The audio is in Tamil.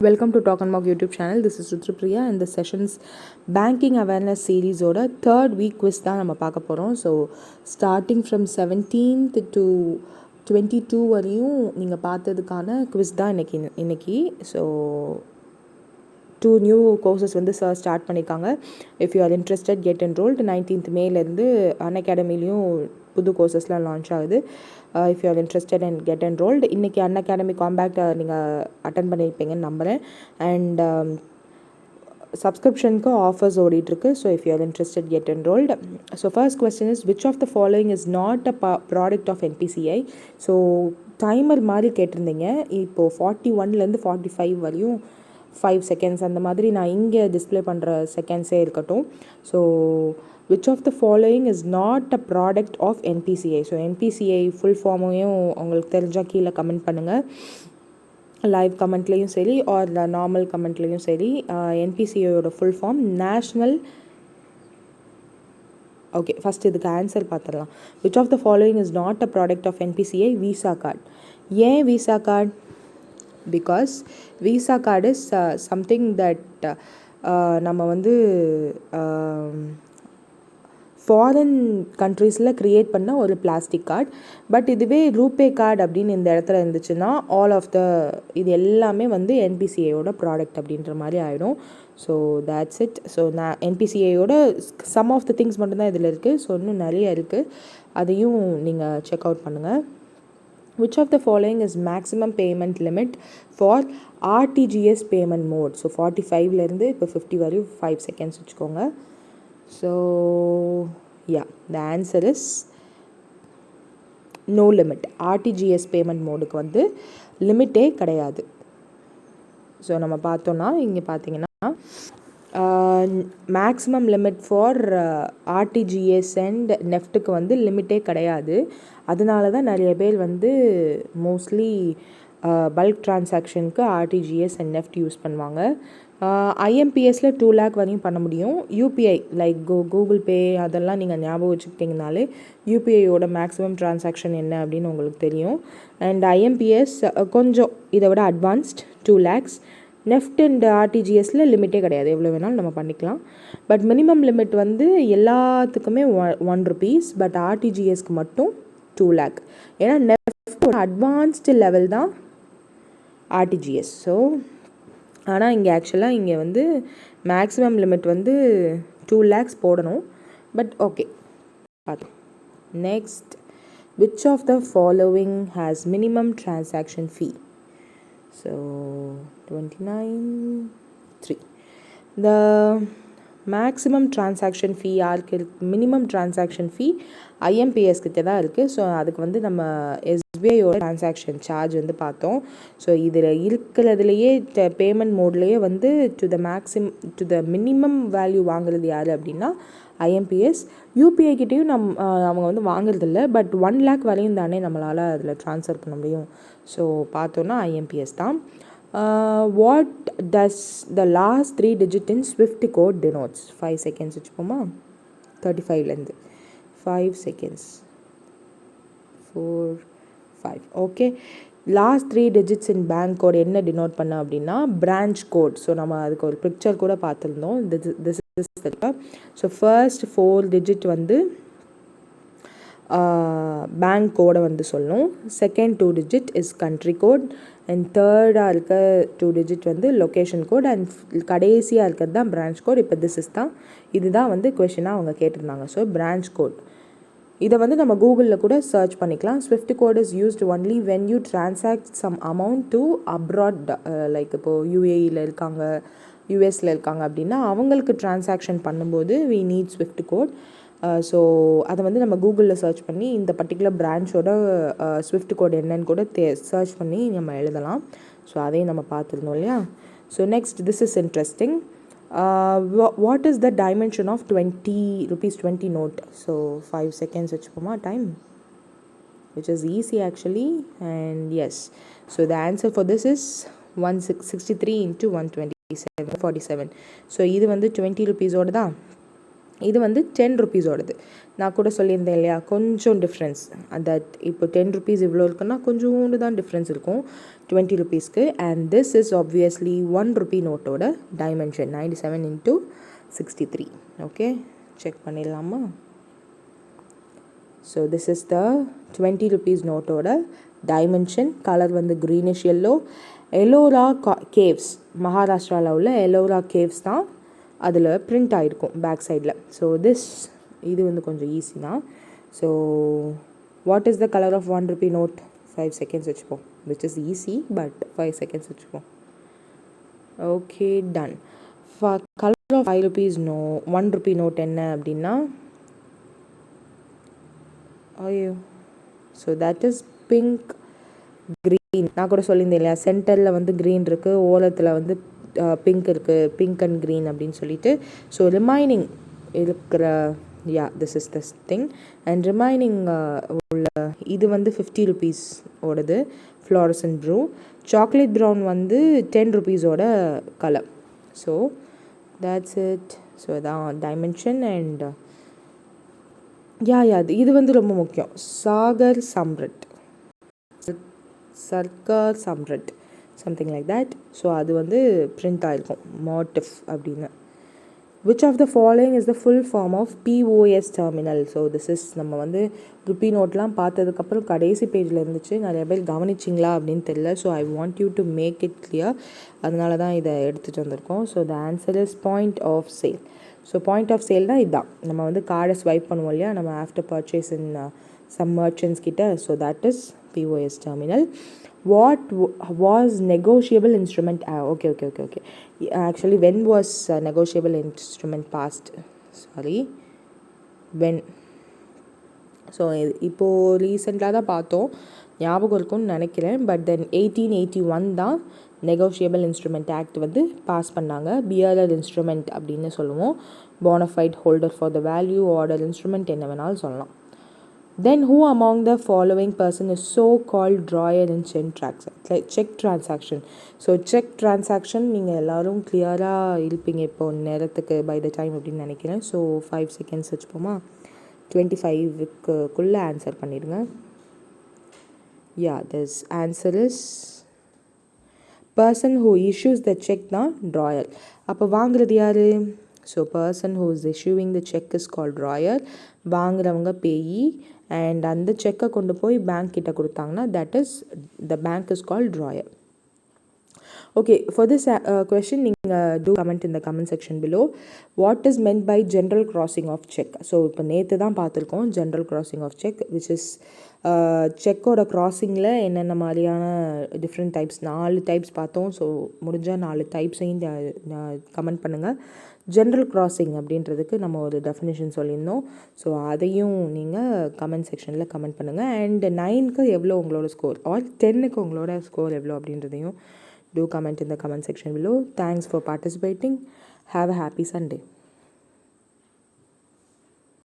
Welcome to Talk and Walk YouTube channel. This is Ruthrapriya and the sessions banking awareness series oda third week quiz தான் நம்ம பார்க்க போகிறோம். So starting from 17th to 22 வரையும் நீங்கள் பார்த்ததுக்கான quiz தான் இன்னைக்கு. ஸோ 2 நியூ கோர்சஸ் வந்து ஸ்டார்ட் பண்ணியிருக்காங்க. If you are interested get enrolled. 19th மேலேருந்து அன்அகாடமிலையும் புது கோர்சஸ்லாம் லான்ச் ஆகுது. If you are interested and get enrolled. இன்றைக்கி அன்அகாடமி காம்பேக்ட் நீங்கள் அட்டன் பண்ணியிருப்பீங்கன்னு நம்புகிறேன். அண்ட் சப்ஸ்கிரிப்ஷனுக்கு ஆஃபர்ஸ் ஓடிட்டுருக்கு. So if you are interested get enrolled. So first question is which of the following is not a product of NPCI. So timer மாதிரி கேட்டிருந்தீங்க. இப்போது 41லேருந்து 45 வரையும் 5 seconds அந்த மாதிரி நான் இங்கே டிஸ்பிளே பண்ணுற செகண்ட்ஸே இருக்கட்டும். So which of the following is not a product of NPCI. So NPCI full ஃபார்மையும் உங்களுக்கு தெரிஞ்சால் கீழே கமெண்ட் பண்ணுங்கள். லைவ் கமெண்ட்லேயும் சரி ஆர் நார்மல் கமெண்ட்லேயும் சரி. NPCIயோட full form national. Okay, first இதுக்கு ஆன்சர் பார்த்துடலாம். Which of the following is not a product of NPCI? Visa card. ஏன் Visa card? Because Visa card is something that நம்ம வந்து ஃபாரின் கண்ட்ரீஸில் க்ரியேட் பண்ண ஒரு பிளாஸ்டிக் கார்டு. பட் இதுவே ரூபே கார்டு அப்படின்னு இந்த இடத்துல இருந்துச்சுன்னா ஆல் ஆஃப் த இது எல்லாமே வந்து NPCIயோட ப்ராடக்ட் அப்படின்ற மாதிரி ஆகிடும். So that's it. ஸோ நான் NPCIயோட சம் ஆஃப் த திங்ஸ் மட்டும்தான் இதில் இருக்குது. ஸோ இன்னும் நிறைய இருக்குது, அதையும் நீங்கள் செக் அவுட் பண்ணுங்கள். Which of the following is maximum payment limit for RTGS payment mode? So 45லேருந்து இப்போ 50 வரையும் 5 seconds வச்சுக்கோங்க. So the answer is no limit. RTGS payment மோடுக்கு வந்து லிமிட்டே கிடையாது. ஸோ நம்ம பார்த்தோன்னா இங்கே பார்த்தீங்கன்னா maximum limit for RTGS and நெஃப்ட்டுக்கு வந்து லிமிட்டே கிடையாது. அதனால தான் நிறைய பேர் வந்து மோஸ்ட்லி பல்க் ட்ரான்சாக்ஷனுக்கு RTGS அண்ட் நெஃப்ட் யூஸ் பண்ணுவாங்க. IMPSல 2 lakh வரையும் பண்ண முடியும். UPI லைக் கூகுள் பே அதெல்லாம் நீங்கள் ஞாபகம் வச்சுக்கிட்டிங்கனாலே UPIயோட மேக்ஸிமம் ட்ரான்சாக்ஷன் என்ன அப்படின்னு உங்களுக்கு தெரியும். அண்ட் IMPS கொஞ்சம் இதை விட அட்வான்ஸ்ட் 2 lakhs. நெஃப்ட் அண்ட் RTGSல லிமிட்டே கிடையாது, எவ்வளோ வேணாலும் நம்ம பண்ணிக்கலாம். பட் மினிமம் லிமிட் வந்து எல்லாத்துக்குமே 1 rupees. பட் RTGSக்கு மட்டும் 2 lakh. ஏன்னா நெஃப்ட் அட்வான்ஸ்டு லெவல் தான் RTGS. ஸோ ஆனால் இங்கே ஆக்சுவலாக இங்கே வந்து மேக்ஸிமம் லிமிட் வந்து 2 lakhs போடணும். பட் ஓகே பார்த்தோம். Next, which of the following has minimum transaction fee? So 29(3). The maximum transaction fee யாருக்கு மினிமம் ட்ரான்சாக்ஷன் ஃபீ IMPS கிட்ட தான் இருக்குது. ஸோ அதுக்கு வந்து நம்ம SBIயோட ட்ரான்சாக்ஷன் சார்ஜ் வந்து பார்த்தோம். ஸோ இதில் இருக்கிறதுலையே பேமெண்ட் மோட்லேயே வந்து டு த மினிமம் வேல்யூ வாங்குறது யார் அப்படின்னா IMPS. UPI கிட்டேயும் அவங்க வந்து வாங்குறதில்ல. பட் 1 lakh வரையும் தானே நம்மளால் அதில் ட்ரான்ஸ்ஃபர் பண்ண முடியும். ஸோ பார்த்தோன்னா IMPS தான். What does the last 3 digit in SWIFT code denotes? 5 seconds வச்சுப்போமா? 35லேருந்து 5 seconds 4 5. Okay, last 3 digits in bank code என்ன டினோட் பண்ண அப்படின்னா பிரான்ச் கோட். ஸோ நம்ம அதுக்கு ஒரு பிக்சர் கூட பார்த்துருந்தோம். This is so first 4 digit வந்து பேங்க் கோடை வந்து சொல்லணும். Second 2 digit is country code. And தேர்டாக இருக்க 2 digit வந்து லொக்கேஷன் கோட். அண்ட் கடைசியாக இருக்கிறது தான் பிரான்ச் கோட். இப்போ இதுதான் வந்து கொஷினாக அவங்க கேட்டிருந்தாங்க. ஸோ பிரான்ச் கோட் இதை வந்து நம்ம கூகுளில் கூட சர்ச் பண்ணிக்கலாம். SWIFT code is used only when you transact some amount to abroad. Like இப்போது UAEல இருக்காங்க, US இருக்காங்க அப்படின்னா அவங்களுக்கு ட்ரான்சாக்ஷன் பண்ணும்போது we need SWIFT code. So அதை வந்து நம்ம கூகுளில் சர்ச் பண்ணி இந்த பர்டிகுலர் பிரான்ச்சோட SWIFT code என்னன்னு கூட சர்ச் பண்ணி நம்ம எழுதலாம். ஸோ அதையும் நம்ம பார்த்துருந்தோம் இல்லையா? So next, this is interesting. What is the dimension of 20 rupees 20 note? So 5 seconds வச்சுப்போமா time, which is easy actually. And yes, so the answer for this is 163 into 127 47. So இது வந்து 20 rupees ஓட தான். இது வந்து 10 ருபீஸோடது. நான் கூட சொல்லியிருந்தேன் இல்லையா, கொஞ்சம் டிஃப்ரென்ஸ். தட் இப்போ 10 ருபீஸ் இவ்வளோ இருக்குன்னா கொஞ்சோண்டு தான் டிஃப்ரென்ஸ் இருக்கும் 20 ருபீஸ்க்கு. And this is obviously 1 rupee நோட்டோட டைமென்ஷன் 97x63. ஓகே, செக் பண்ணிடலாமா? So this is the 20 rupees நோட்டோட டைமென்ஷன். கலர் வந்து க்ரீனிஷ் எல்லோ. எல்லோரா கேவ்ஸ், மகாராஷ்டிராவில் உள்ள எல்லோரா கேவ்ஸ் தான் அதில் பிரிண்ட் ஆகிருக்கும் பேக் சைடில். ஸோ இது வந்து கொஞ்சம் ஈஸி தான். So what is the colour of 1 rupee note? 5 seconds வச்சுப்போம், which is easy, but 5 seconds வச்சுப்போம். Okay, done. Colour of 5 rupees 1 rupee note என்ன அப்படின்னா, ஐயோ, so that is pink green. நான் கூட சொல்லியிருந்தேன் இல்லையா, சென்டரில் வந்து க்ரீன் இருக்குது, ஓரத்தில் வந்து பிங்க் இருக்குது, பிங்க் அண்ட் க்ரீன் அப்படின்னு சொல்லிட்டு. ஸோ ரிமைனிங் இருக்கிற this is this thing. And remaining உள்ள இது வந்து 50 ருபீஸ் ஓடது ஃப்ளாரசன்ட் ப்ரூ. சாக்லேட் ப்ரௌன் வந்து 10 ருபீஸோட கலர். So that's it. ஸோ இதான் டைமென்ஷன். அண்ட் இது வந்து ரொம்ப முக்கியம். Sagar Samrat, Sarkar Samrat, something like that. So அது வந்து பிரிண்ட் ஆகிருக்கும் மோட்டிஃப் அப்படின்னு. Which of the following is the full form of POS terminal? So this is நம்ம வந்து ருப்பி நோட்லாம் பார்த்ததுக்கப்புறம் கடைசி பேஜில் இருந்துச்சு, நிறைய பேர் கவனிச்சிங்களா அப்படின்னு தெரியல. So I want you to make it clear. அதனால தான் இதை எடுத்துகிட்டு வந்திருக்கோம். So the answer is point of sale. So point of sale தான் இதுதான். நம்ம வந்து கார்டை ஸ்வைப் பண்ணுவோம் இல்லையா, நம்ம after purchase in some merchants கிட்ட. So that is POS terminal. What was negotiable instrument? Okay. Actually, when was negotiable instrument passed? Sorry, when? So இப்போது ரீசெண்டாக தான் பார்த்தோம், ஞாபகம் இருக்கும்னு நினைக்கிறேன். பட் தென் 1881 தான் நெகோஷியபிள் இன்ஸ்ட்ருமெண்ட் ஆக்ட் வந்து பாஸ் பண்ணாங்க. பியரர் இன்ஸ்ட்ருமெண்ட் அப்படின்னு சொல்லுவோம். Bonafide holder for the value, order instrument, என்ன வேணாலும் சொல்லலாம். Then who among the following person is so-called drawer in check transaction? So check transaction நீங்கள் எல்லோரும் கிளியராக இருப்பீங்க இப்போ நேரத்துக்கு பை த டைம் அப்படின்னு நினைக்கிறேன். ஸோ 5 செகண்ட்ஸ் வச்சுப்போமா? 25க்குள்ளே ஆன்சர் பண்ணிடுங்க. This answer is person who issues the check தான் drawer. அப்போ வாங்குறது யார்? So person who is issuing the check is called drawer. வாங்குறவங்க பேயி, அண்ட் அந்த செக்கை கொண்டு போய் பேங்க் கிட்ட கொடுத்தாங்கன்னா that is the bank is called drawer. Okay, for this question நீங்கள் do comment in the comment section below. What is meant by general crossing of check? So இப்போ நேற்று தான் பார்த்துருக்கோம் general crossing of check, which is செக்கோட க்ராசிங்கில் என்னென்ன மாதிரியான டிஃப்ரெண்ட் டைப்ஸ், 4 டைப்ஸ் பார்த்தோம். ஸோ முடிஞ்சால் 4 டைப்ஸையும் கமெண்ட் பண்ணுங்கள். ஜென்ரல் க்ராசிங் அப்படின்றதுக்கு நம்ம ஒரு டெஃபினேஷன் சொல்லியிருந்தோம். ஸோ அதையும் நீங்கள் கமெண்ட் செக்ஷனில் கமெண்ட் பண்ணுங்கள். அண்ட் 9க்கு எவ்வளோ உங்களோட ஸ்கோர், ஆர் 10க்கு உங்களோட ஸ்கோர் எவ்வளோ அப்படின்றதையும் do comment in the comment section below. Thanks for participating. Have a happy Sunday.